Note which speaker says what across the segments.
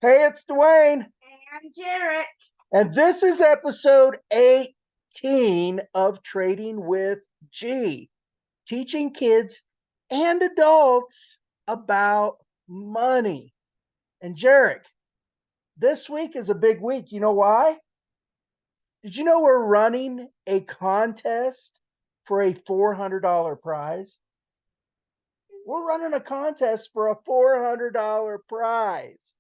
Speaker 1: Hey, it's Dwayne,
Speaker 2: And Gerrick.
Speaker 1: and this is episode 18 of Trading with G, teaching kids and adults about money. And Gerrick, this week is a big week. You know why? Did you know we're running a contest for a $400 prize? We're running a contest for a $400 prize.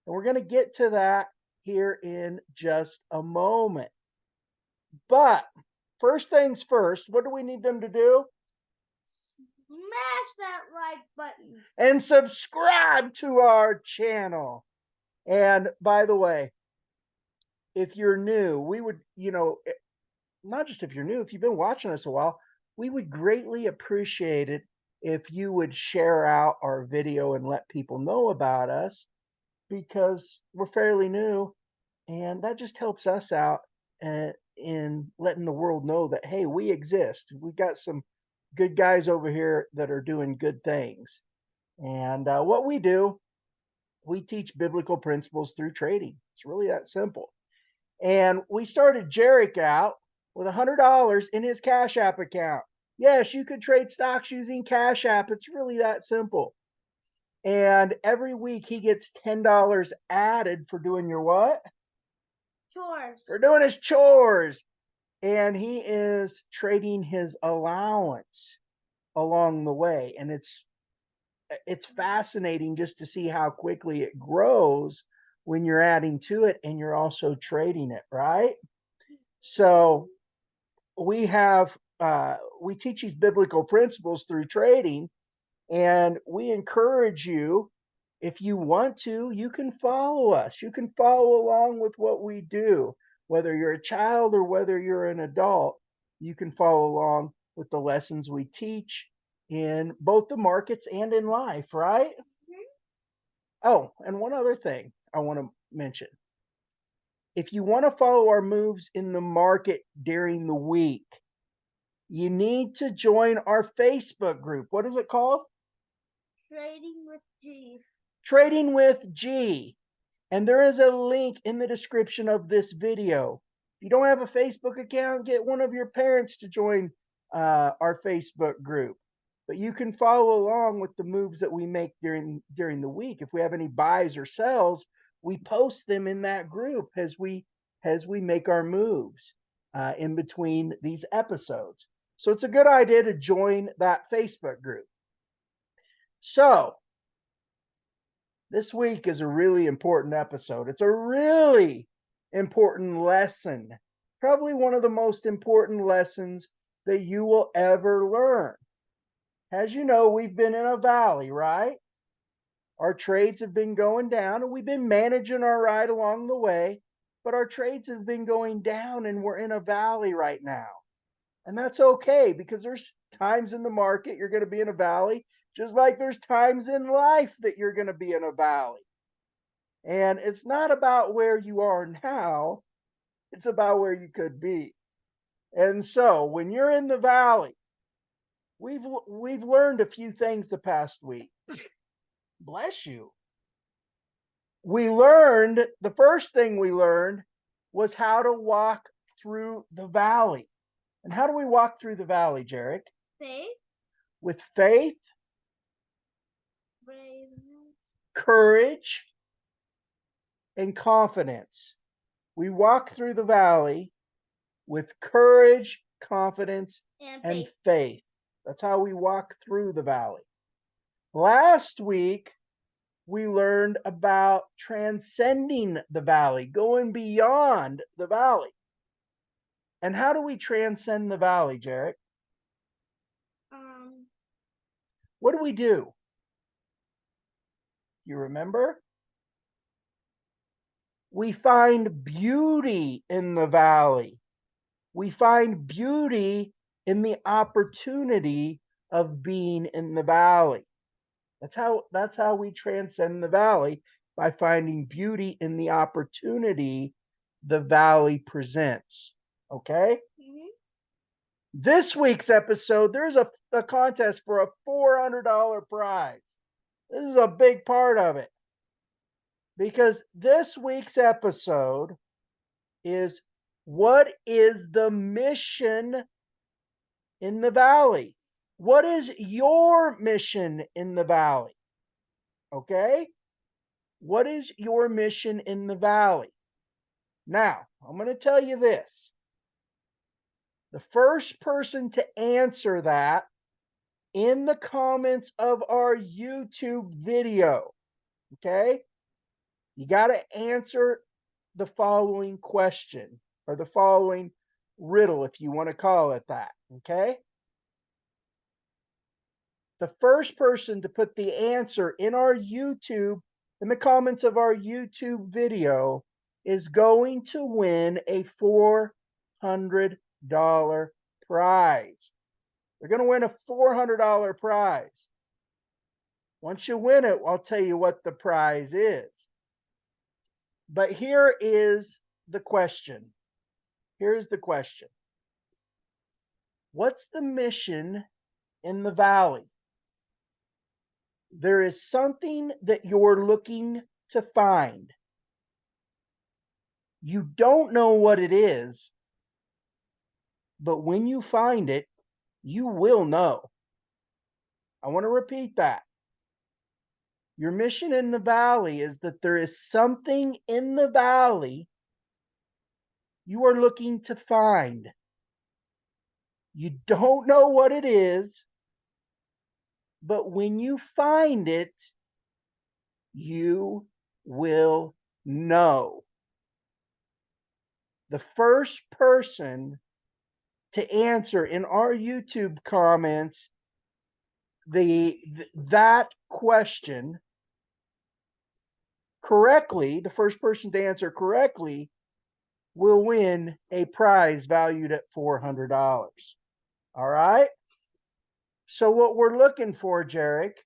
Speaker 1: And we're going to get to that here in just a moment. But first things first, what do we need them to do?
Speaker 2: Smash that like button.
Speaker 1: And subscribe to our channel. And by the way, if you're new, we would, not just if you're new, if you've been watching us a while, we would greatly appreciate it if you would share out our video and let people know about us because we're fairly new and that just helps us out in letting the world know that, hey, we exist. We've got some good guys over here that are doing good things. And what we do, we teach biblical principles through trading. It's really that simple. And we started Gerrick out with $100 in his Cash App account. Yes, you could trade stocks using Cash App. It's really that simple. And every week he gets $10 added for doing your what?
Speaker 2: Chores.
Speaker 1: For doing his chores. And he is trading his allowance along the way. And it's fascinating just to see how quickly it grows when you're adding to it and you're also trading it, right? So we teach these biblical principles through trading, and we encourage you, if you want to, you can follow us. You can follow along with what we do. Whether you're a child or whether you're an adult, you can follow along with the lessons we teach in both the markets and in life, right? Oh, and one other thing I want to mention. If you want to follow our moves in the market during the week, you need to join our Facebook group. What is it called?
Speaker 2: Trading with G.
Speaker 1: Trading with G. And there is a link in the description of this video. If you don't have a Facebook account, get one of your parents to join our Facebook group. But you can follow along with the moves that we make during the week. If we have any buys or sells, we post them in that group as we make our moves in between these episodes. So it's a good idea to join that Facebook group. So this week is a really important episode. It's a really important lesson. Probably one of the most important lessons that you will ever learn. As you know, we've been in a valley, right? Our trades have been going down and we've been managing our ride along the way, but our trades have been going down and we're in a valley right now. And that's okay because there's times in the market you're going to be in a valley, just like there's times in life that you're going to be in a valley. And it's not about where you are now, it's about where you could be. And so when you're in the valley, we've learned a few things the past week. Bless you. The first thing we learned was how to walk through the valley. And how do we walk through the valley, Gerrick?
Speaker 2: Faith.
Speaker 1: With faith,
Speaker 2: Braveness.
Speaker 1: courage, and confidence. We walk through the valley with courage, confidence, and faith. That's how we walk through the valley. Last week, we learned about transcending the valley, going beyond the valley. And how do we transcend the valley, Gerrick? What do we do? You remember? We find beauty in the valley. We find beauty in the opportunity of being in the valley. That's how we transcend the valley, by finding beauty in the opportunity the valley presents. Okay?
Speaker 2: Mm-hmm.
Speaker 1: This week's episode, there's a contest for a $400 prize. This is a big part of it. because this week's episode is, what is the mission in the valley? What is your mission in the valley? Okay? What is your mission in the valley? Now, I'm going to tell you this. The first person to answer that in the comments of our YouTube video, okay? You got to answer the following question, or the following riddle, if you want to call it that, okay? The first person to put the answer in the comments of our YouTube video, is going to win a $400 prize. They're going to win a $400 prize. Once you win it, I'll tell you what the prize is. But here is the question. Here's the question. What's the mission in the valley? There is something that you're looking to find. You don't know what it is, but when you find it, you will know. I want to repeat that. Your mission in the valley is that there is something in the valley you are looking to find. You don't know what it is, but when you find it, you will know. The first person to answer in our YouTube comments that question correctly, the first person to answer correctly will win a prize valued at $400. All right? So what we're looking for, Gerrick,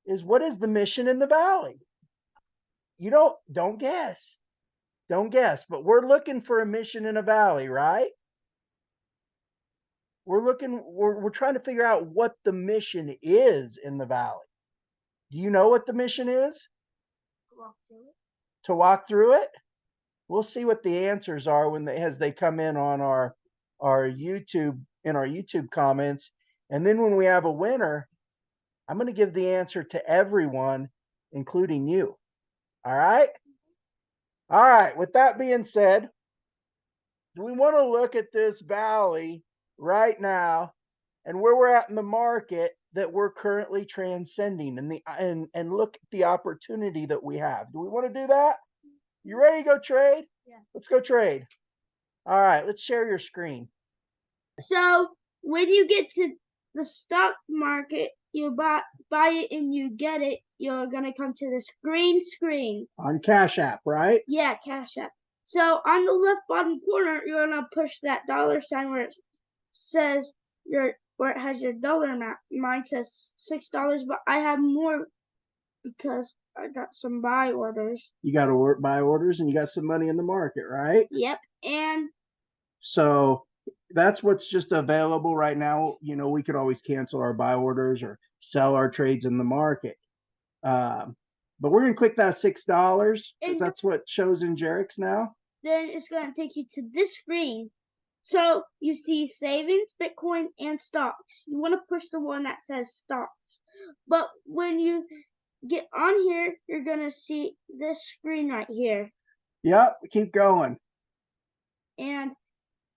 Speaker 1: is, what is the mission in the valley? You don't guess. Don't guess, but we're looking for a mission in a valley, right? We're trying to figure out what the mission is in the valley. Do you know what the mission is?
Speaker 2: Walk through it.
Speaker 1: To walk through it? We'll see what the answers are as they come in on our YouTube comments. And then when we have a winner, I'm going to give the answer to everyone, including you. All right? All right. With that being said, do we want to look at this valley right now and where we're at in the market that we're currently transcending, and look at the opportunity that we have? Do we want to do that? You ready to go trade?
Speaker 2: Yeah.
Speaker 1: Let's go trade. All right, let's share your screen.
Speaker 2: So when you get to the stock market, you buy it and you get it, you're gonna come to this green screen.
Speaker 1: On CashApp, right?
Speaker 2: Yeah, CashApp. So on the left bottom corner, you're gonna push that dollar sign where it says where it has your dollar amount. Mine says $6, but I have more because I got some buy orders.
Speaker 1: You got to buy orders, and you got some money in the market, right?
Speaker 2: Yep, and
Speaker 1: so that's what's just available right now. We could always cancel our buy orders or sell our trades in the market. But we're going to click that $6 because that's what shows in Gerrick's now.
Speaker 2: Then it's going to take you to this screen. So you see savings, Bitcoin, and stocks. You want to push the one that says stocks. But when you get on here, you're going to see this screen right here.
Speaker 1: Yep, keep going.
Speaker 2: And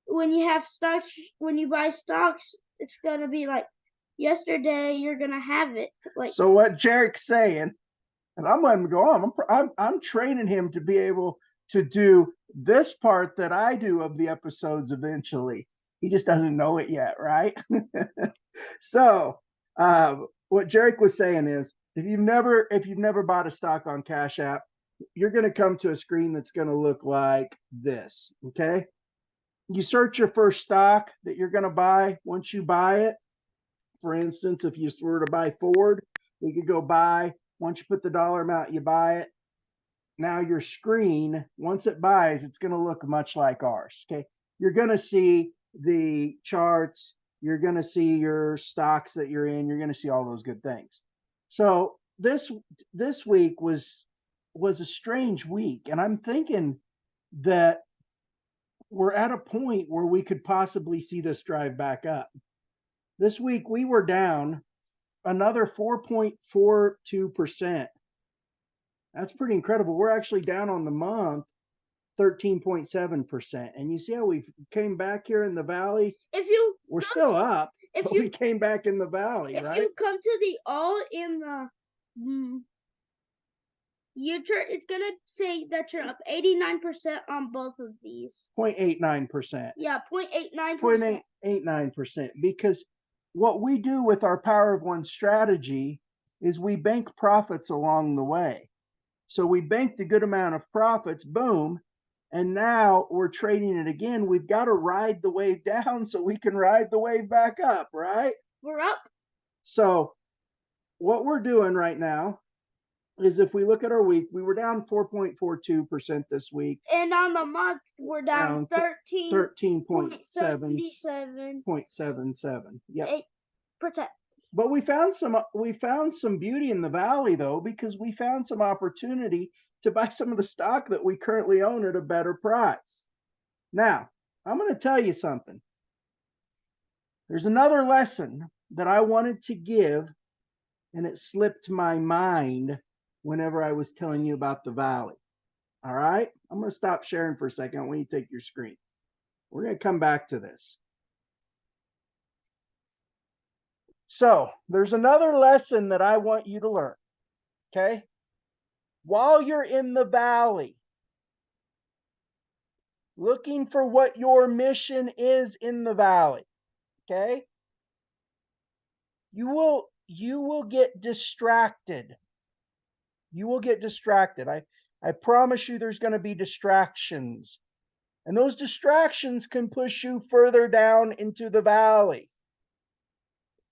Speaker 2: when you have stocks, when you buy stocks, it's going to be like yesterday, you're going to have it.
Speaker 1: So what Gerrick's saying, and I'm letting him go on, I'm training him to be able to do this part that I do of the episodes eventually. He just doesn't know it yet, right? So what Gerrick was saying is, if you've never bought a stock on Cash App, you're going to come to a screen that's going to look like this. Okay. You search your first stock that you're going to buy. Once you buy it, for instance, if you were to buy Ford, you could go buy. Once you put the dollar amount, you buy it. Now your screen, once it buys, it's going to look much like ours. Okay. You're going to see the charts. You're going to see your stocks that you're in. You're going to see all those good things. So this week was was a strange week, and I'm thinking that we're at a point where we could possibly see this drive back up. This week we were down another 4.42%. That's pretty incredible. We're actually down on the month 13.7%. And you see how we came back here in the valley? We're still up, but we came back in the valley,
Speaker 2: if
Speaker 1: right?
Speaker 2: you come to the all in the it's gonna say that you're up 89% on both of these.
Speaker 1: 0.89%.
Speaker 2: Yeah, 0.89%.
Speaker 1: 0.89%. Because what we do with our Power of One strategy is we bank profits along the way. So we banked a good amount of profits, boom, and now we're trading it again. We've got to ride the wave down so we can ride the wave back up, right?
Speaker 2: We're up.
Speaker 1: So what we're doing right now is, if we look at our week, we were down 4.42% this week.
Speaker 2: And on the month, we're down
Speaker 1: 13.77. Yep.
Speaker 2: 8%.
Speaker 1: But we found some beauty in the valley, though, because we found some opportunity to buy some of the stock that we currently own at a better price. Now, I'm going to tell you something. There's another lesson that I wanted to give, and it slipped my mind whenever I was telling you about the valley. All right? I'm going to stop sharing for a second when you take your screen. We're going to come back to this. So there's another lesson that I want you to learn, okay? While you're in the valley, looking for what your mission is in the valley, okay? You will get distracted. You will get distracted. I promise you there's going to be distractions. And those distractions can push you further down into the valley.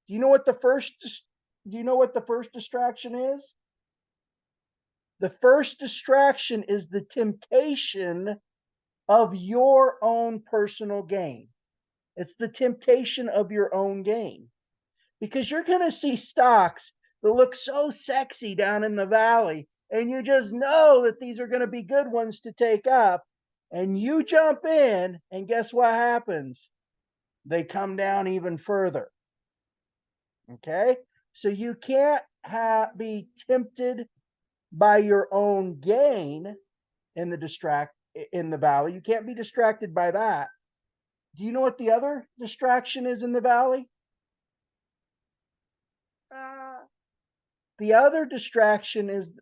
Speaker 1: Do you know what the first distraction is? The first distraction is the temptation of your own personal gain. It's the temptation of your own gain. Because you're going to see stocks that look so sexy down in the valley, and you just know that these are going to be good ones to take up, and you jump in, and guess what happens? They come down even further. Okay? So you can't be tempted by your own gain in the valley. You can't be distracted by that. Do you know what the other distraction is in the valley? The other distraction is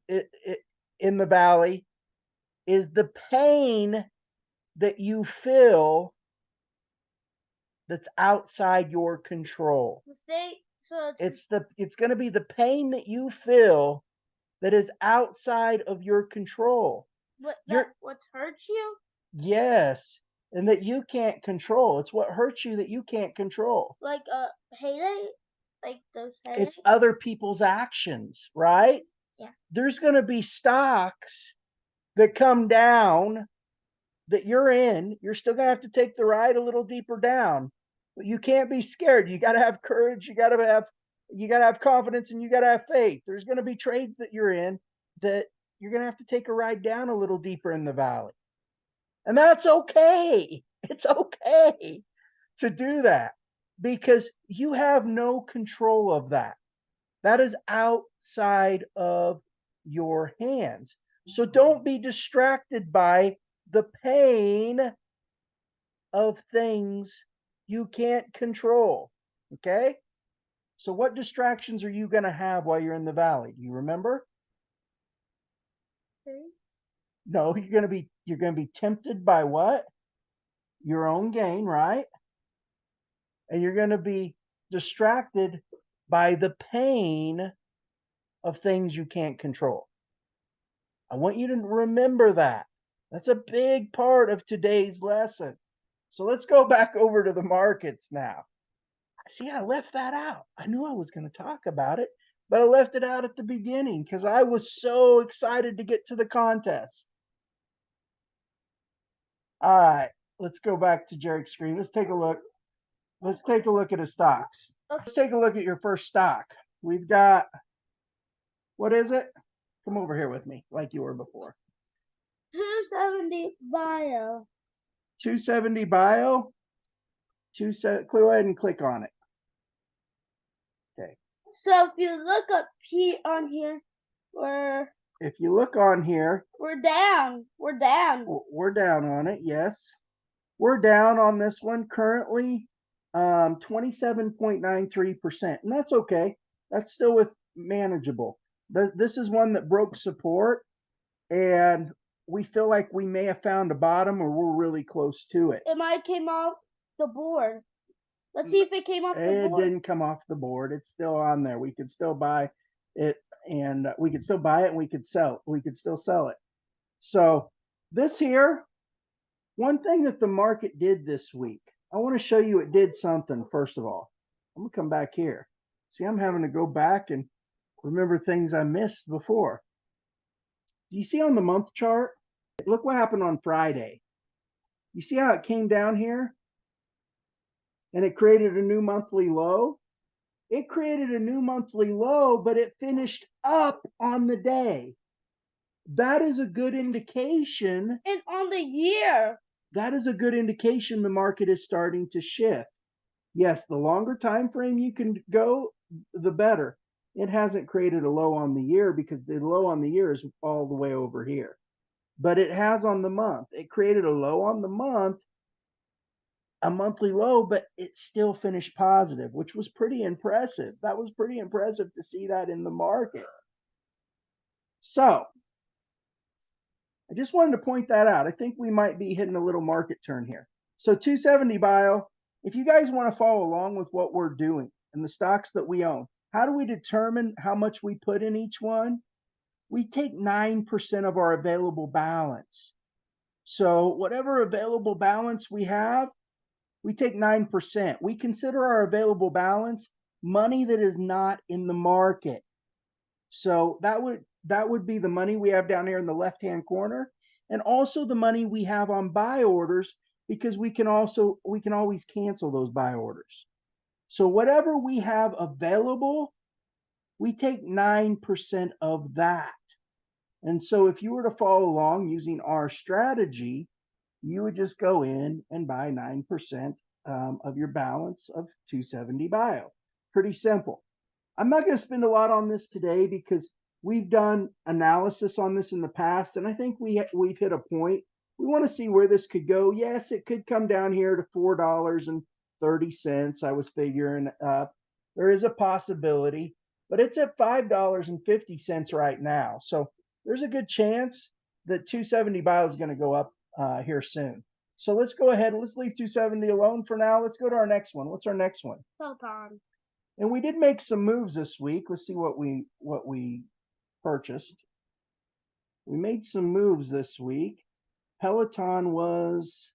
Speaker 1: in the valley is the pain that you feel that's outside your control. It's going to be the pain that you feel that is outside of your control.
Speaker 2: What hurts you?
Speaker 1: Yes, and that you can't control. It's what hurts you that you can't control.
Speaker 2: Like a heyday? Like those heydays?
Speaker 1: It's other people's actions, right?
Speaker 2: Yeah.
Speaker 1: There's going to be stocks that come down that you're in. You're still going to have to take the ride a little deeper down. But you can't be scared. You got to have courage. You got to have confidence, and you got to have faith. There's going to be trades that you're in that you're going to have to take a ride down a little deeper in the valley. And that's okay. It's okay to do that, because you have no control of that. That is outside of your hands. So don't be distracted by the pain of things you can't control. Okay? So what distractions are you going to have while you're in the valley? Do you remember? No, you're going to be tempted by what? Your own gain, right? And you're going to be distracted by the pain of things you can't control. I want you to remember that. That's a big part of today's lesson. So let's go back over to the markets now. See, I left that out. I knew I was going to talk about it, but I left it out at the beginning because I was so excited to get to the contest. All right, let's go back to Gerrick's screen. Let's take a look. Let's take a look at his stocks. Let's take a look at your first stock. We've got, what is it? Come over here with me like you were before.
Speaker 2: 270 bio.
Speaker 1: 270 bio. Go ahead and click on it. Okay.
Speaker 2: So if you look up here on here,
Speaker 1: if you look on here,
Speaker 2: we're down. We're down.
Speaker 1: We're down on it. Yes, we're down on this one currently, 27.93%, and that's okay. That's still with manageable. This is one that broke support, and we feel like we may have found a bottom, or we're really close to it.
Speaker 2: It might have came off the board. Let's see if it came off the board.
Speaker 1: It didn't come off the board. It's still on there. We could still buy it, and we could still buy it, and we could sell it. We could still sell it. So this here, one thing that the market did this week, I want to show you it did something. First of all, I'm gonna come back here. See, I'm having to go back and remember things I missed before. Do you see on the month chart? Look what happened on Friday. You see how it came down here and it created a new monthly low? It created a new monthly low, but it finished up on the day. That is a good indication.
Speaker 2: And on the year.
Speaker 1: That is a good indication the market is starting to shift. Yes, the longer time frame you can go, the better. It hasn't created a low on the year because the low on the year is all the way over here. But it has on the month. It created a low on the month, a monthly low, but it still finished positive, which was pretty impressive. That was pretty impressive to see that in the market. So I just wanted to point that out. I think we might be hitting a little market turn here. So 270 bio, if you guys want to follow along with what we're doing and the stocks that we own, how do we determine how much we put in each one? We take 9% of our available balance. So whatever available balance we have, we take 9%. We consider our available balance money that is not in the market. So that would be the money we have down here in the left-hand corner, and also the money we have on buy orders, because we can always cancel those buy orders. So whatever we have available, we take 9% of that. And so if you were to follow along using our strategy, you would just go in and buy 9% of your balance of 270 bio. Pretty simple. I'm not going to spend a lot on this today because we've done analysis on this in the past, and I think we've hit a point. We want to see where this could go. Yes, it could come down here to $4.30. I was figuring up. There is a possibility, but it's at $5.50 right now. So there's a good chance that 270 bio is going to go up here soon. So let's go ahead and let's leave 270 alone for now. Let's go to our next one. What's our next one?
Speaker 2: Peloton.
Speaker 1: And we did make some moves this week. Let's see what we purchased. We made some moves this week. Peloton was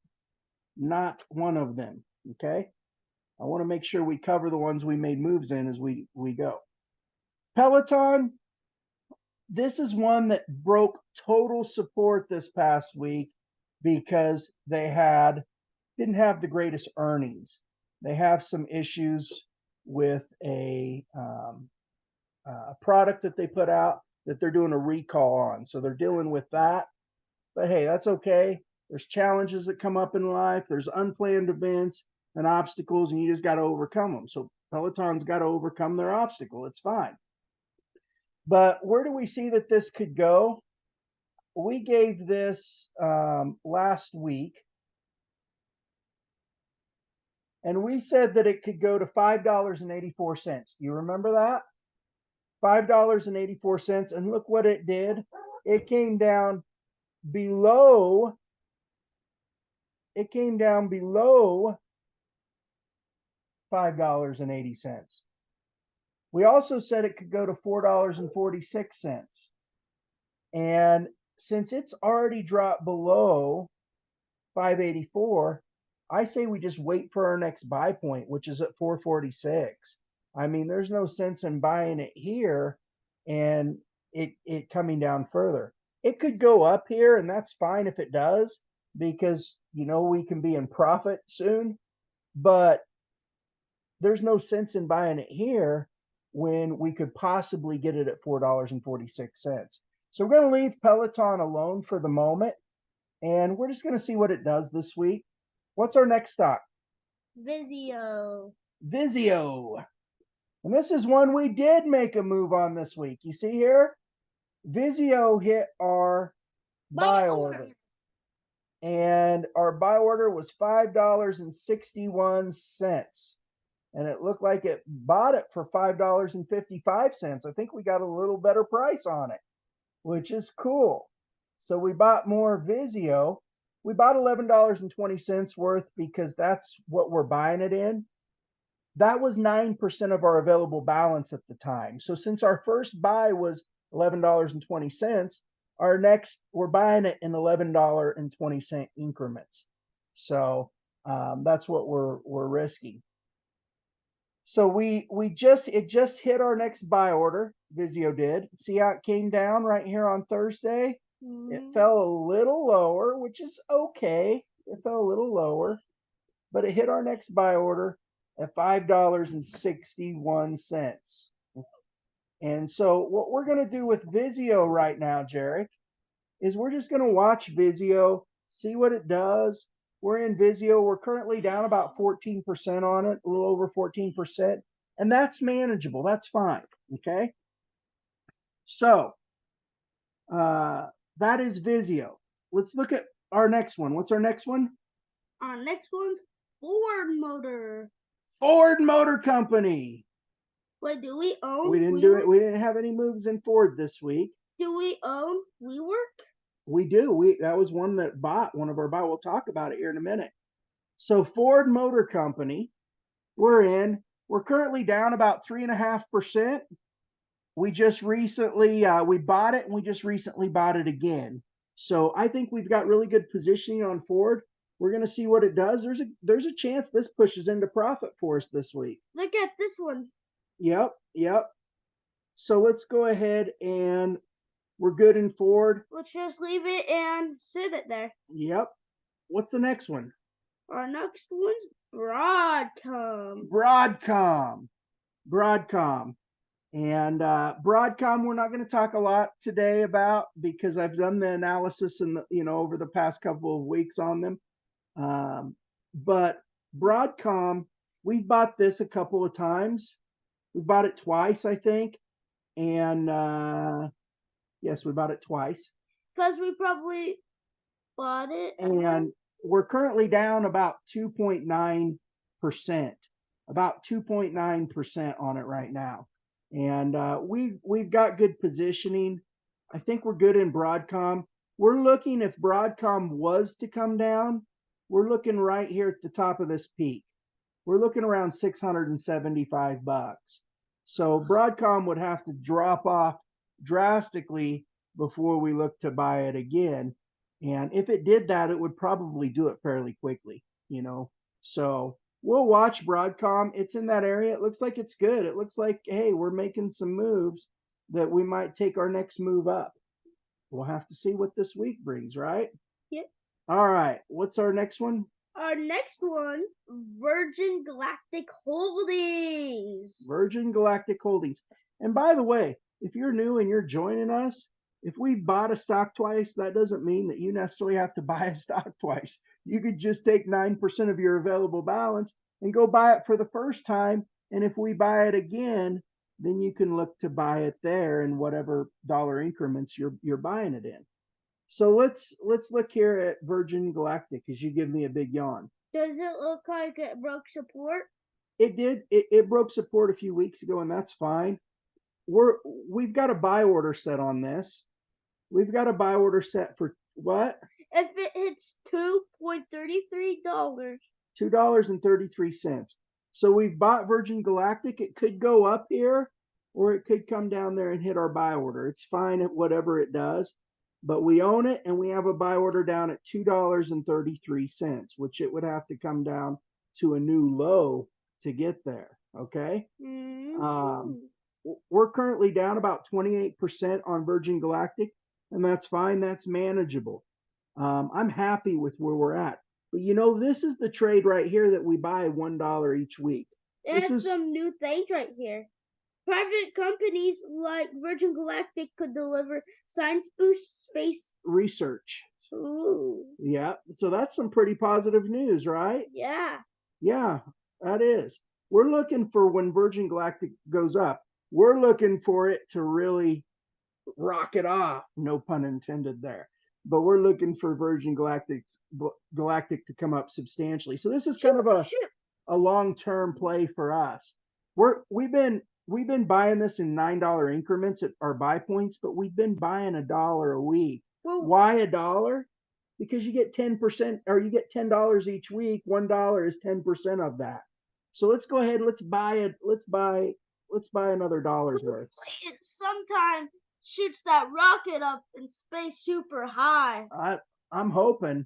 Speaker 1: not one of them. Okay. I want to make sure we cover the ones we made moves in as we go. Peloton, this is one that broke total support this past week because they didn't have the greatest earnings. They have some issues with a product that they put out that they're doing a recall on. So they're dealing with that. But hey, that's okay. There's challenges that come up in life. There's unplanned events and obstacles, and you just got to overcome them. So Peloton's got to overcome their obstacle. It's fine. But where do we see that this could go? We gave this last week, and we said that it could go to $5.84. Do you remember that? $5.84. And look what it did. It came down below. It came down below $5.80. We also said it could go to $4.46. And since it's already dropped below 584, I say we just wait for our next buy point, which is at 446. I mean, there's no sense in buying it here and it coming down further. It could go up here, and that's fine if it does, because we can be in profit soon, but there's no sense in buying it here when we could possibly get it at $4.46. So we're going to leave Peloton alone for the moment, and we're just going to see what it does this week. What's our next stock?
Speaker 2: Vizio.
Speaker 1: Vizio. And this is one we did make a move on this week. You see here? Vizio hit our buy order. And our buy order was $5.61. And it looked like it bought it for $5.55. I think we got a little better price on it, which is cool. So we bought more Vizio. We bought $11.20 worth because that's what we're buying it in. That was 9% of our available balance at the time. So since our first buy was $11.20, our next we're buying it in $11.20 increments. So that's what we're risking. So it just hit our next buy order. Vizio did. See how it came down right here on Thursday? It fell a little lower, which is okay. It fell a little lower, but it hit our next buy order at $5.61. And so what we're going to do with Vizio right now, Gerrick, is we're just going to watch Vizio, see what it does. We're in Vizio. We're currently down about 14% on it, a little over 14%. And that's manageable. That's fine. Okay. So that is Vizio. Let's look at our next one. What's our next one?
Speaker 2: Our next one's Ford Motor.
Speaker 1: Ford Motor Company.
Speaker 2: Wait, do we own?
Speaker 1: We didn't do it. We didn't have any moves in Ford this week.
Speaker 2: Do we own WeWork?
Speaker 1: We do. That was one that bought one of our buy. We'll talk about it here in a minute. So Ford Motor Company, we're in. We're currently down about 3.5%. We just recently we bought it, and we just recently bought it again. So I think we've got really good positioning on Ford. We're going to see what it does. There's a chance this pushes into profit for us this week.
Speaker 2: Look at this one.
Speaker 1: Yep. So let's go ahead and we're good in Ford.
Speaker 2: Let's just leave it and sit it there.
Speaker 1: Yep. What's the next one?
Speaker 2: Our next one's Broadcom.
Speaker 1: Broadcom. And Broadcom, we're not going to talk a lot today about because I've done the analysis over the past couple of weeks on them. But Broadcom, we've bought this a couple of times. We bought it twice, I think. And yes, we bought it twice.
Speaker 2: Because we probably bought it.
Speaker 1: And we're currently down about 2.9%. About 2.9% on it right now. And we've got good positioning. I think we're good in Broadcom. We're looking, if Broadcom was to come down, we're looking right here at the top of this peak. We're looking around $675. So Broadcom would have to drop off drastically before we look to buy it again. And if it did that, it would probably do it fairly quickly, So we'll watch Broadcom. It's in that area. It looks like it's good. It looks like, hey, we're making some moves that we might take our next move up. We'll have to see what this week brings, right?
Speaker 2: Yep.
Speaker 1: All right. What's our next one?
Speaker 2: Our next one, Virgin Galactic Holdings.
Speaker 1: Virgin Galactic Holdings. And by the way, if you're new and you're joining us, if we bought a stock twice, that doesn't mean that you necessarily have to buy a stock twice. You could just take 9% of your available balance and go buy it for the first time. And if we buy it again, then you can look to buy it there in whatever dollar increments you're buying it in. So let's look here at Virgin Galactic as you give me a big yawn.
Speaker 2: Does it look like it broke support?
Speaker 1: It did. It broke support a few weeks ago, and that's fine. We've got a buy order set on this. We've got a buy order set for what?
Speaker 2: If it hits $2.33.
Speaker 1: $2.33. So we've bought Virgin Galactic. It could go up here, or it could come down there and hit our buy order. It's fine at whatever it does. But we own it, and we have a buy order down at $2.33, which it would have to come down to a new low to get there. Okay. We're currently down about 28% on Virgin Galactic, and that's fine. That's manageable. I'm happy with where we're at. But this is the trade right here that we buy $1 each week.
Speaker 2: It has some new things right here. Private companies like Virgin Galactic could deliver science boost space.
Speaker 1: research.
Speaker 2: Ooh,
Speaker 1: Yeah, so that's some pretty positive news, right?
Speaker 2: yeah.
Speaker 1: Yeah, that is. We're looking for when Virgin Galactic goes up, we're looking for it to really rock it off. No pun intended there. But we're looking for Virgin Galactic to come up substantially. So this is kind of
Speaker 2: Shoot, shoot.
Speaker 1: a long-term play for us. We've been buying this in $9 increments at our buy points, but we've been buying $1 a week.
Speaker 2: Well,
Speaker 1: Why $1? Because you get 10% or you get $10 each week. $1 is 10% of that. So let's go ahead. Let's buy it. Let's buy another dollar's worth.
Speaker 2: it sometimes shoots that rocket up in space super high.
Speaker 1: I'm hoping.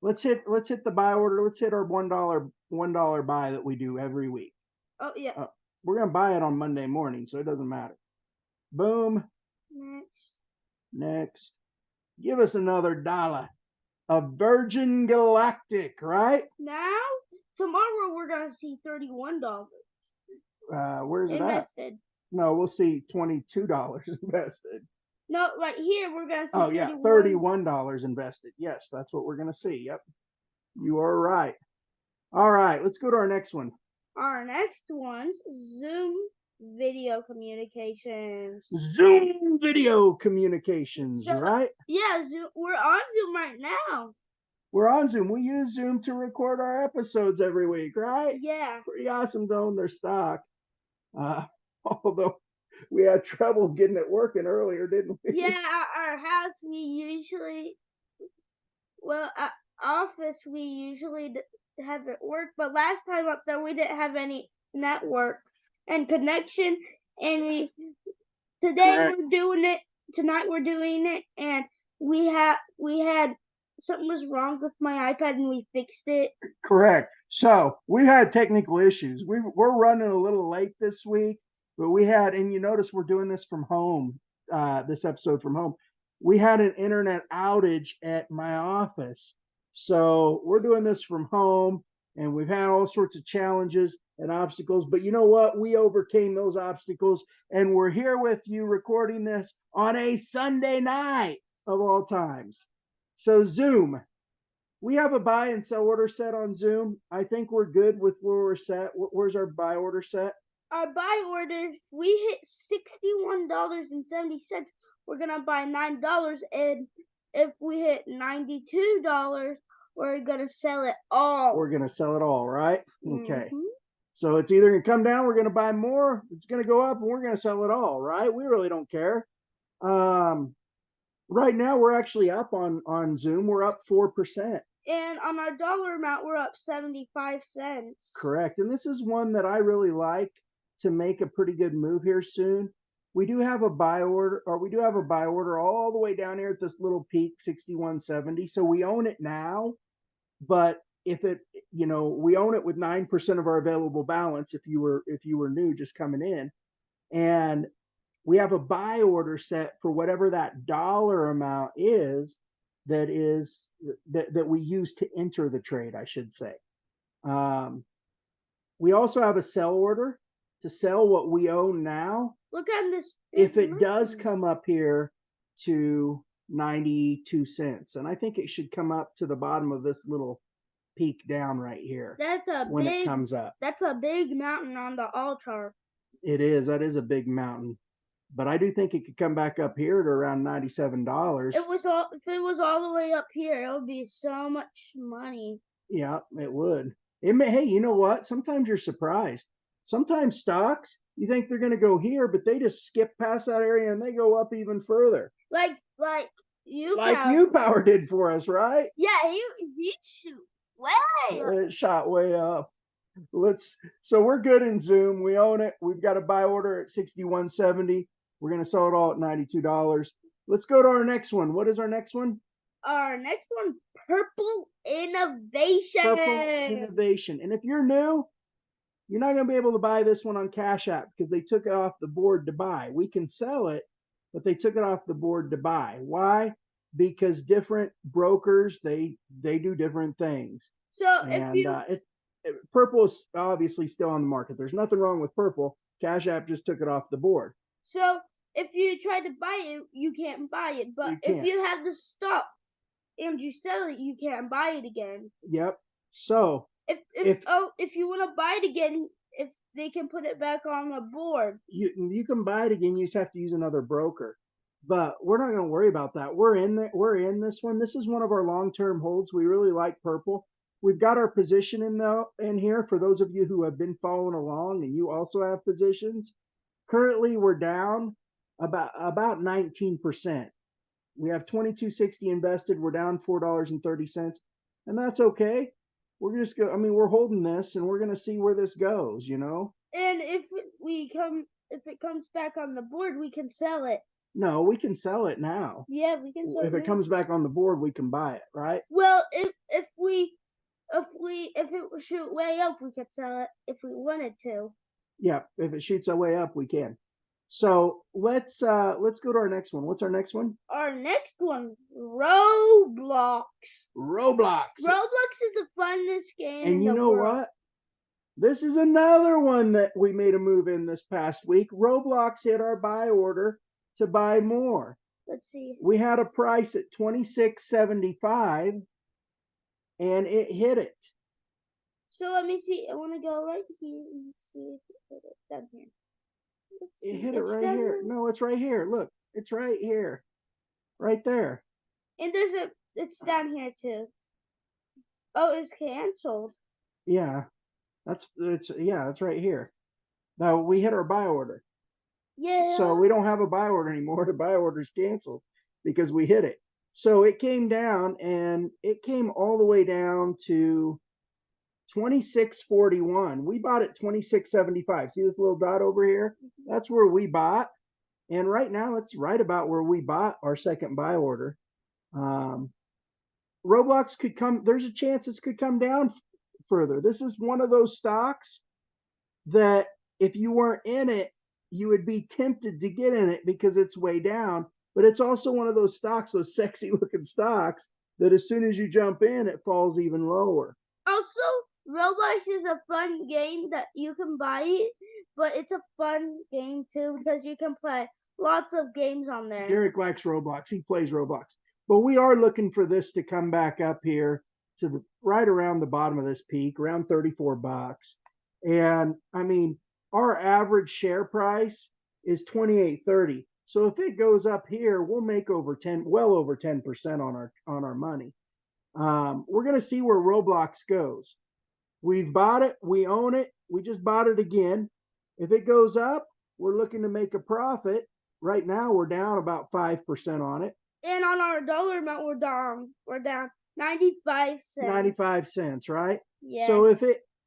Speaker 1: Let's hit the buy order. Let's hit our $1 buy that we do every week.
Speaker 2: Oh yeah.
Speaker 1: We're gonna buy it on Monday morning, so it doesn't matter. Boom. Next. Give us another dollar. A Virgin Galactic, right?
Speaker 2: Now, tomorrow we're gonna see $31
Speaker 1: Where's it at?
Speaker 2: invested.
Speaker 1: No, we'll see $22 invested.
Speaker 2: No, right here we're gonna see.
Speaker 1: Oh yeah, $31 invested. Yes, that's what we're gonna see. Yep, you are right. All right, let's go to our next one.
Speaker 2: Our next one's Zoom video communications.
Speaker 1: Zoom video communications,
Speaker 2: So,
Speaker 1: right?
Speaker 2: yeah, Zoom. We're on Zoom right now.
Speaker 1: We're on Zoom. We use Zoom to record our episodes every week, right?
Speaker 2: Yeah.
Speaker 1: Pretty awesome to own their stock. Although we had troubles getting it working earlier, didn't we?
Speaker 2: Yeah, our house we usually, well, at office we usually have it work, but last time up there we didn't have any network and connection, and today
Speaker 1: Correct.
Speaker 2: we're doing it. Tonight we're doing it, and we had something was wrong with my iPad, and we fixed it.
Speaker 1: Correct. So we had technical issues. We're running a little late this week, but we had, and you notice we're doing this from home, this episode from home. We had an internet outage at my office. So we're doing this from home, and we've had all sorts of challenges and obstacles. But you know what? We overcame those obstacles, and we're here with you recording this on a Sunday night of all times. So Zoom, we have a buy and sell order set on Zoom. I think we're good with where we're set. Where's our buy order set?
Speaker 2: Our buy order, we hit $61.70. We're gonna buy $9, and if we hit $92, we're gonna sell it all.
Speaker 1: We're gonna sell it all, right? Okay.
Speaker 2: Mhm.
Speaker 1: So it's either gonna come down, we're gonna buy more, it's gonna go up, and we're gonna sell it all, right? We really don't care. Right now we're actually up on Zoom. We're up 4%.
Speaker 2: And on our dollar amount, we're up 75 cents.
Speaker 1: Correct. And this is one that I really like to make a pretty good move here soon. We do have a buy order, or we do have a buy order all the way down here at this little peak 61.70. So we own it now, but if it, we own it with 9% of our available balance if you were new just coming in. And we have a buy order set for whatever that dollar amount is that we use to enter the trade, I should say. We also have a sell order to sell what we own now.
Speaker 2: Look at this.
Speaker 1: If it does come up here to 92 cents, and I think it should come up to the bottom of this little peak down right here. It comes up.
Speaker 2: That's a big mountain on the all chart.
Speaker 1: It is. That is a big mountain. But I do think it could come back up here to around $97.
Speaker 2: If it was all the way up here, it would be so much money.
Speaker 1: Yeah, it would. Hey, you know what? Sometimes you're surprised. Sometimes stocks, you think they're going to go here, but they just skip past that area and they go up even further.
Speaker 2: Like
Speaker 1: UPower did for us, right?
Speaker 2: Yeah, he shoot way.
Speaker 1: It shot way up. So we're good in Zoom. We own it. We've got a buy order at 61.70. We're going to sell it all at $92. Let's go to our next one. What is our next one?
Speaker 2: Our next one, Purple Innovation.
Speaker 1: Purple Innovation. And if you're new, you're not going to be able to buy this one on CashApp because they took it off the board to buy. We can sell it, but they took it off the board to buy. Why? Because different brokers, they do different things.
Speaker 2: So
Speaker 1: Purple is obviously still on the market. There's nothing wrong with Purple. Cash App just took it off the board.
Speaker 2: So if you try to buy it, you can't buy it. But if you have the stock and you sell it, you can't buy it again.
Speaker 1: Yep. So
Speaker 2: if you want to buy it again, if they can put it back on the board,
Speaker 1: you can buy it again. You just have to use another broker. But we're not going to worry about that. We're in there. We're in this one. This is one of our long-term holds. We really like purple. We've got our position in here for those of you who have been following along, and you also have positions. Currently, we're down about 19%. We have 2260 invested. We're down $4.30, and that's okay. We're just go. I mean, we're holding this, and we're going to see where this goes.
Speaker 2: And if it comes back on the board, we can sell it.
Speaker 1: No, we can sell it now.
Speaker 2: Yeah, we can sell it.
Speaker 1: If it comes back on the board, we can buy it, right?
Speaker 2: Well, if it shoot way up, we could sell it if we wanted to.
Speaker 1: Yeah, if it shoots way up, we can. So let's go to our next one. What's our next one?
Speaker 2: Our next one, Roblox.
Speaker 1: Roblox.
Speaker 2: Roblox is the funnest game.
Speaker 1: And you know what? This is another one that we made a move in this past week. Roblox hit our buy order to buy more.
Speaker 2: Let's see.
Speaker 1: We had a price at $26.75, and it hit it.
Speaker 2: So let me see. I want to go right here and see if it hit it down here.
Speaker 1: It hit it right here. No, it's right here. Look, it's right here, right there.
Speaker 2: And it's down here too. Oh, it's canceled.
Speaker 1: Yeah, it's right here. Now we hit our buy order.
Speaker 2: Yeah.
Speaker 1: So we don't have a buy order anymore. The buy order's canceled because we hit it. So it came down, and it came all the way down to 26.41. We bought at 26.75. See this little dot over here? That's where we bought. And right now it's right about where we bought our second buy order. Roblox could come, there's a chance this could come down further. This is one of those stocks that if you weren't in it, you would be tempted to get in it because it's way down. But it's also one of those stocks, those sexy looking stocks, that as soon as you jump in, it falls even lower.
Speaker 2: Also, Roblox is a fun game that you can buy it, but it's a fun game too because you can play lots of games on there.
Speaker 1: Gerrick likes Roblox. He plays Roblox. But we are looking for this to come back up here to the right around the bottom of this peak, around 34 bucks. And I mean, our average share price is 28.30. So if it goes up here, we'll make well over 10% on our money. We're going to see where Roblox goes. We've bought it. We own it. We just bought it again. If it goes up, we're looking to make a profit. Right now, we're down about 5% on it.
Speaker 2: And on our dollar amount, we're down 95 cents.
Speaker 1: 95 cents, right?
Speaker 2: Yeah.
Speaker 1: So if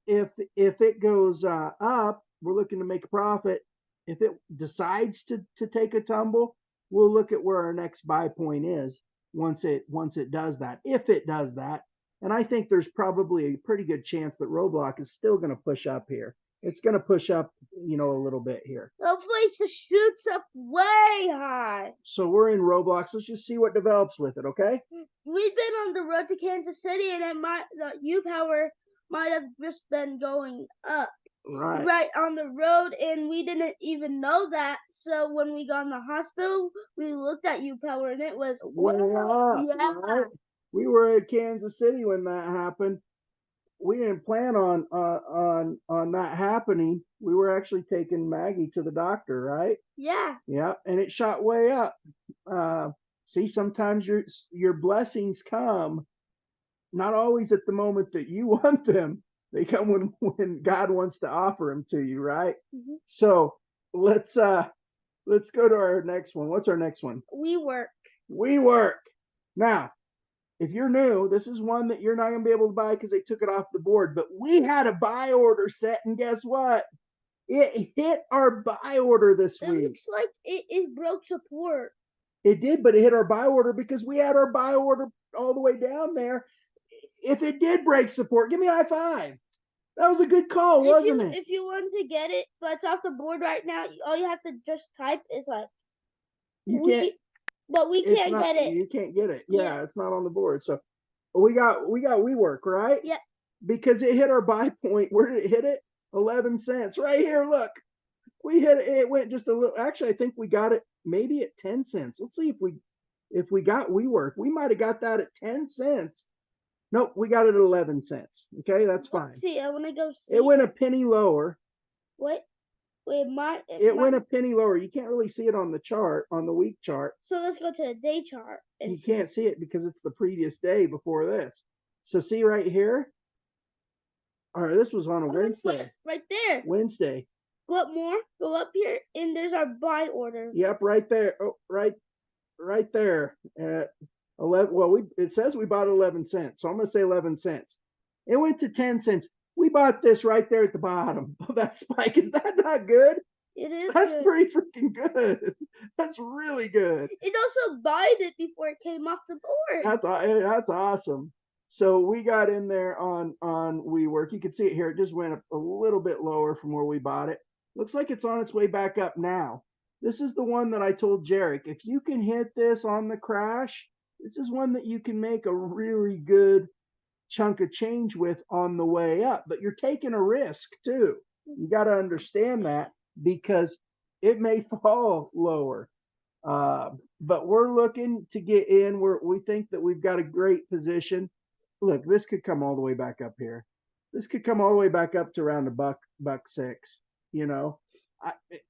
Speaker 1: it goes up, we're looking to make a profit. If it decides to take a tumble, we'll look at where our next buy point is once it does that. If it does that, and I think there's probably a pretty good chance that Roblox is still going to push up here. It's going to push up, a little bit here.
Speaker 2: Hopefully it shoots up way high.
Speaker 1: So we're in Roblox. Let's just see what develops with it, okay?
Speaker 2: We've been on the road to Kansas City, and the U-Power might have just been going up. Right on the road, and we didn't even know that. So when we got in the hospital, we looked at U-Power, and it was
Speaker 1: wow.
Speaker 2: Yeah.
Speaker 1: Right? We were at Kansas City when that happened. We didn't plan on that happening. We were actually taking Maggie to the doctor, right?
Speaker 2: Yeah.
Speaker 1: Yeah, and it shot way up. See, sometimes your blessings come not always at the moment that you want them. They come when God wants to offer them to you, right?
Speaker 2: Mm-hmm.
Speaker 1: So let's go to our next one. What's our next one?
Speaker 2: WeWork.
Speaker 1: Now, if you're new, this is one that you're not going to be able to buy because they took it off the board. But we had a buy order set, and guess what? It hit our buy order this week.
Speaker 2: It looks like it broke support.
Speaker 1: It did, but it hit our buy order because we had our buy order all the way down there. If it did break support, give me a high five. That was a good call, wasn't it?
Speaker 2: If you want to get it, but it's off the board right now, all you have to just type is like, but we can't get it.
Speaker 1: You can't get it. Yeah, it's not on the board. So we got WeWork, right?
Speaker 2: Yeah.
Speaker 1: Because it hit our buy point. Where did it hit it? 11 cents. Right here, look. We had it went just a little. Actually, I think we got it maybe at 10 cents. Let's see if we got WeWork. We might have got that at 10 cents. Nope, we got it at 11 cents. Okay, that's fine.
Speaker 2: Let's see. I want to go see.
Speaker 1: It went a penny lower.
Speaker 2: What? Wait,
Speaker 1: it went a penny lower. You can't really see it on the chart, on the week chart.
Speaker 2: So let's go to the day chart.
Speaker 1: You can't see it because it's the previous day before this. So see right here? All right, this was on a Wednesday.
Speaker 2: Right there.
Speaker 1: Wednesday.
Speaker 2: Go up more. Go up here, and there's our buy order.
Speaker 1: Yep, right there. Oh, right there at 11. Well, it says we bought 11 cents, so I'm gonna say 11 cents. It went to 10 cents. We bought this right there at the bottom of that spike. Is that not good?
Speaker 2: It is.
Speaker 1: That's good. Pretty freaking good. That's really good.
Speaker 2: It also buyed it before it came off the board.
Speaker 1: That's awesome. So we got in there on WeWork. You can see it here. It just went up a little bit lower from where we bought it. Looks like it's on its way back up now. This is the one that I told Gerrick, if you can hit this on the crash, this is one that you can make a really good chunk of change with on the way up. But you're taking a risk too. You got to understand that, because it may fall lower. But we're looking to get in. We think that we've got a great position. Look, this could come all the way back up here. This could come all the way back up to around buck six. You know, it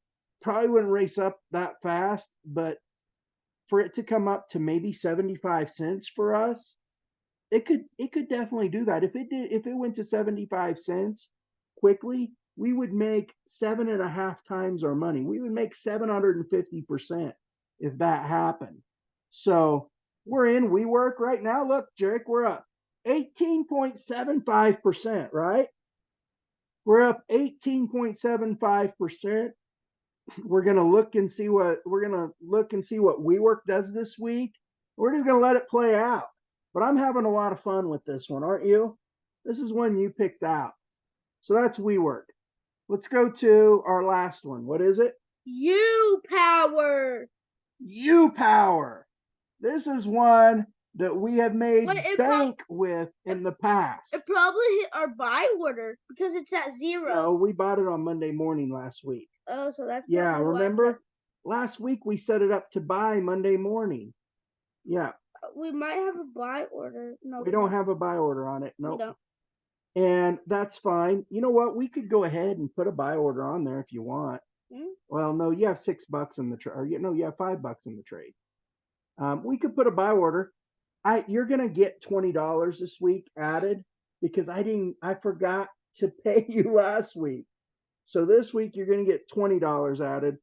Speaker 1: probably wouldn't race up that fast, but for it to come up to maybe 75 cents for us, it could definitely do that. If it went to 75 cents quickly, we would make 7.5 times our money. We would make 750% if that happened. So we're in WeWork right now. Look, Gerrick, we're up 18.75%, right? We're up 18.75%. We're gonna look and see what WeWork does this week. We're just gonna let it play out. But I'm having a lot of fun with this one, aren't you? This is one you picked out. So that's WeWork. Let's go to our last one. What is it?
Speaker 2: U-Power.
Speaker 1: U-Power. This is one that we have made bank with in the past.
Speaker 2: It probably hit our buy order because it's at 0.
Speaker 1: No, we bought it on Monday morning last week.
Speaker 2: Oh, so that's
Speaker 1: yeah. Remember, last week we set it up to buy Monday morning. Yeah.
Speaker 2: We might have a buy order. No,
Speaker 1: we don't have a buy order on it. No.
Speaker 2: Nope.
Speaker 1: And that's fine. You know what? We could go ahead and put a buy order on there if you want. Well, no, you have $6 in the trade, or you have $5 in the trade. We could put a buy order. You're gonna get $20 this week added because I forgot to pay you last week. So this week you're gonna get $20 added.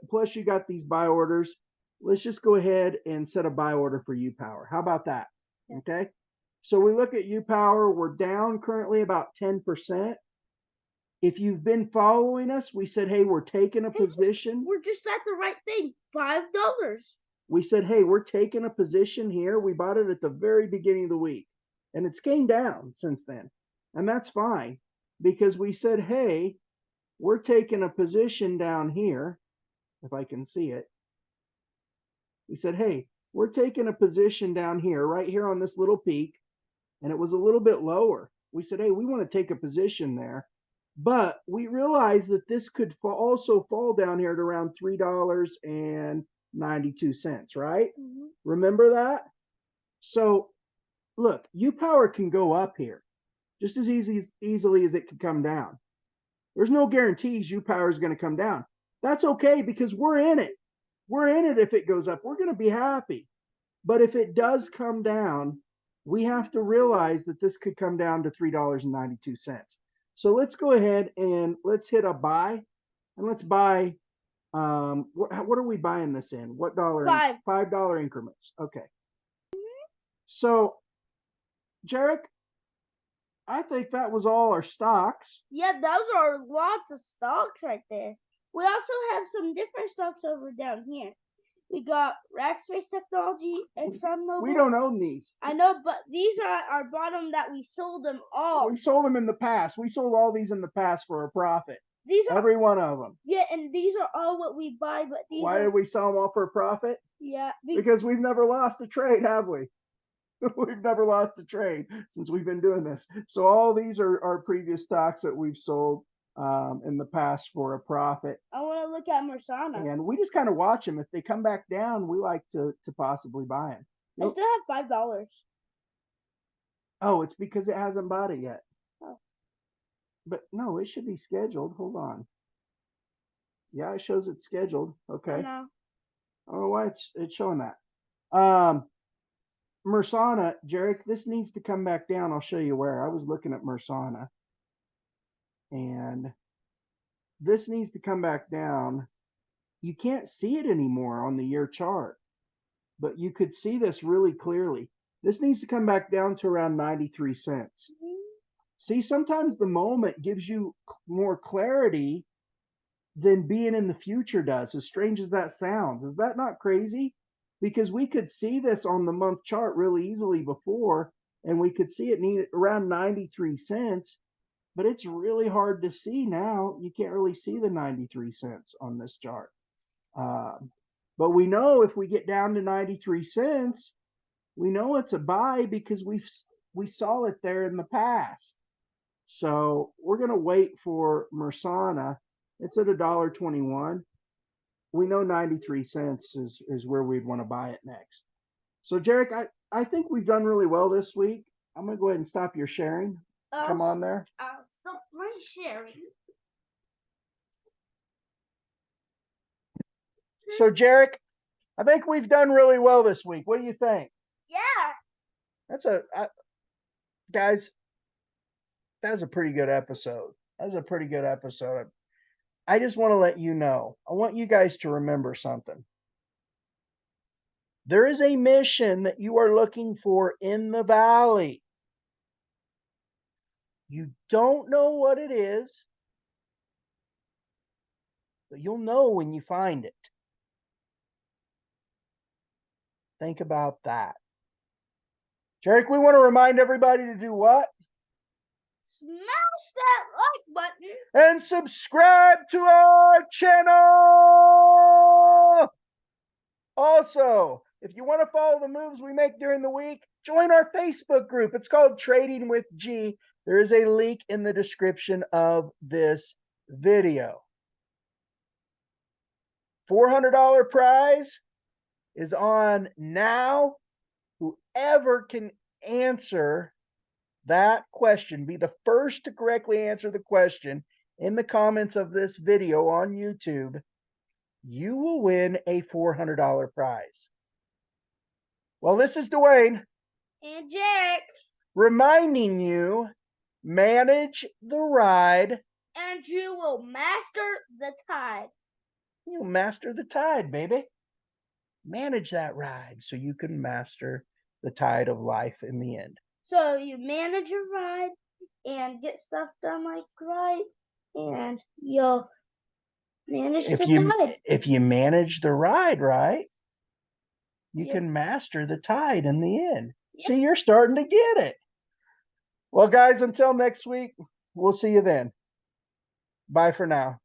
Speaker 1: Plus you got these buy orders. Let's just go ahead and set a buy order for U-Power. How about that? Okay. So we look at U-Power. We're down currently about 10%. If you've been following us, we said, hey, we're taking a position.
Speaker 2: We're just at the right thing. $5.
Speaker 1: We said, hey, we're taking a position here. We bought it at the very beginning of the week, and it's came down since then. And that's fine because we said, hey, we're taking a position down here. If I can see it. We said, hey, we're taking a position down here, right here on this little peak, and it was a little bit lower. We said, hey, we want to take a position there. But we realized that this could also fall down here at around $3.92, right? Mm-hmm. Remember that? So look, U-Power can go up here just as easily as it could come down. There's no guarantees U-Power is going to come down. That's okay because we're in it. We're in it if it goes up. We're going to be happy. But if it does come down, we have to realize that this could come down to $3.92. So let's go ahead and let's hit a buy, and let's buy. What are we buying this in? What dollar? $5 increments. Okay. So, Gerrick, I think that was all our stocks.
Speaker 2: Yeah, those are lots of stocks right there. We also have some different stocks over down here. We got Rackspace Technology, ExxonMobil.
Speaker 1: We don't own these.
Speaker 2: I know, but these are at our bottom that we sold them all.
Speaker 1: We sold them in the past. We sold all these in the past for a profit.
Speaker 2: These are
Speaker 1: every one of them.
Speaker 2: Yeah, and these are all what we buy, but these
Speaker 1: Why did we sell them all for a profit?
Speaker 2: Yeah.
Speaker 1: Because we've never lost a trade, have we? We've never lost a trade since we've been doing this. So all these are previous stocks that we've sold. in the past for a profit.
Speaker 2: I want to look at Mersana.
Speaker 1: And we just kind of watch them. If they come back down, we like to possibly buy them.
Speaker 2: I still have $5.
Speaker 1: Oh, it's because it hasn't bought it yet.
Speaker 2: Oh.
Speaker 1: But no, it should be scheduled. Hold on. Yeah, it shows it's scheduled. Okay.
Speaker 2: No.
Speaker 1: I don't know why it's showing that. Mersana, Gerrick, this needs to come back down. I'll show you where. I was looking at Mersana. And this needs to come back down. You can't see it anymore on the year chart, but you could see this really clearly. This needs to come back down to around 93 cents. See, sometimes the moment gives you more clarity than being in the future does, as strange as that sounds. Is that not crazy? Because we could see this on the month chart really easily before, and we could see it need around 93 cents, but it's really hard to see now. You can't really see the 93 cents on this chart. But we know if we get down to 93 cents, we know it's a buy because we saw it there in the past. So we're going to wait for Mersana. It's at $1.21. We know 93 cents is where we'd want to buy it next. So Gerrick, I think we've done really well this week. I'm going to go ahead and stop your sharing. Come on there.
Speaker 2: I'll stop my sharing.
Speaker 1: So Gerrick, I think we've done really well this week. What do you think?
Speaker 2: Yeah.
Speaker 1: Guys, that was a pretty good episode. I just want to let you know. I want you guys to remember something. There is a mission that you are looking for in the valley. You don't know what it is, but you'll know when you find it. Think about that. Gerrick, we want to remind everybody to do what?
Speaker 2: Smash that like button.
Speaker 1: And subscribe to our channel. Also, if you want to follow the moves we make during the week, join our Facebook group. It's called Trading with G. There is a link in the description of this video. $400 prize is on now. Whoever can answer that question, be the first to correctly answer the question in the comments of this video on YouTube, you will win a $400 prize. Well, this is Dwayne
Speaker 2: and Gerrick
Speaker 1: reminding you, manage the ride
Speaker 2: and you will master the tide.
Speaker 1: You'll master the tide, baby. Manage that ride so you can master the tide of life in the end.
Speaker 2: So you manage your ride and get stuff done like right, and you'll manage the tide.
Speaker 1: If you manage the ride right, you can master the tide in the end. Yep. See, you're starting to get it. Well, guys, until next week, we'll see you then. Bye for now.